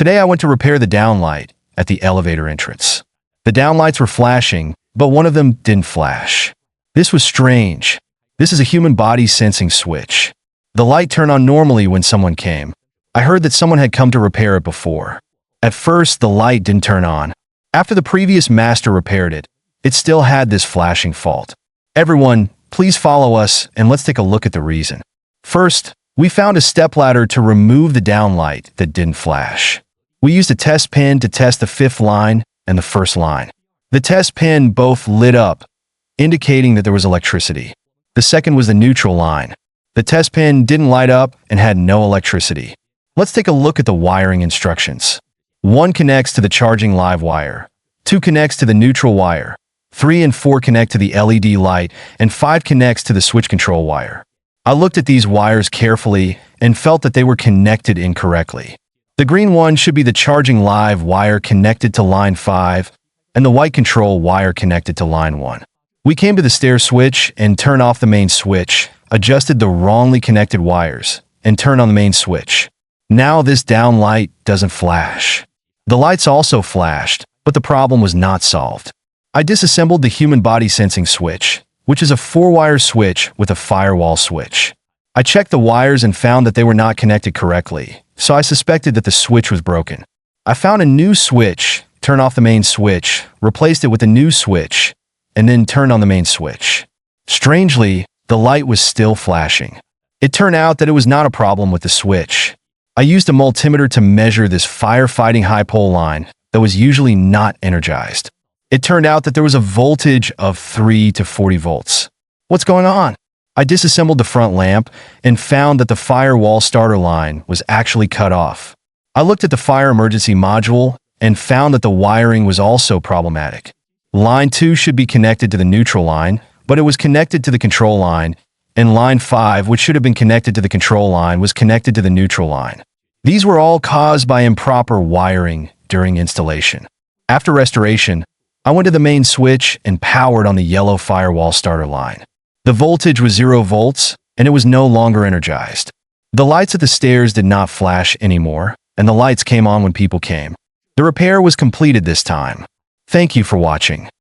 Today I went to repair the downlight at the elevator entrance. The downlights were flashing, but one of them didn't flash. This was strange. This is a human body sensing switch. The light turned on normally when someone came. I heard that someone had come to repair it before. At first, the light didn't turn on. After the previous master repaired it, it still had this flashing fault. Everyone, please follow us and let's take a look at the reason. First, we found a stepladder to remove the downlight that didn't flash. We used a test pin to test the 5th line and the 1st line. The test pin both lit up, indicating that there was electricity. The second was the neutral line. The test pin didn't light up and had no electricity. Let's take a look at the wiring instructions. 1 connects to the charging live wire. 2 connects to the neutral wire. 3 and 4 connect to the LED light, and 5 connects to the switch control wire. I looked at these wires carefully and felt that they were connected incorrectly. The green one should be the charging live wire connected to line 5, and the white control wire connected to line 1. We came to the stair switch and turned off the main switch, adjusted the wrongly connected wires, and turned on the main switch. Now this down light doesn't flash. The lights also flashed, but the problem was not solved. I disassembled the human body sensing switch, which is a 4-wire switch with a firewall switch. I checked the wires and found that they were not connected correctly, so I suspected that the switch was broken. I found a new switch, turned off the main switch, replaced it with a new switch, and then turned on the main switch. Strangely, the light was still flashing. It turned out that it was not a problem with the switch. I used a multimeter to measure this firefighting high pole line that was usually not energized. It turned out that there was a voltage of 3 to 40 volts. What's going on? I disassembled the front lamp and found that the firewall starter line was actually cut off. I looked at the fire emergency module and found that the wiring was also problematic. Line 2 should be connected to the neutral line, but it was connected to the control line, and line 5, which should have been connected to the control line, was connected to the neutral line. These were all caused by improper wiring during installation. After restoration, I went to the main switch and powered on the yellow firewall starter line. The voltage was 0 volts, and it was no longer energized. The lights at the stairs did not flash anymore, and the lights came on when people came. The repair was completed this time. Thank you for watching.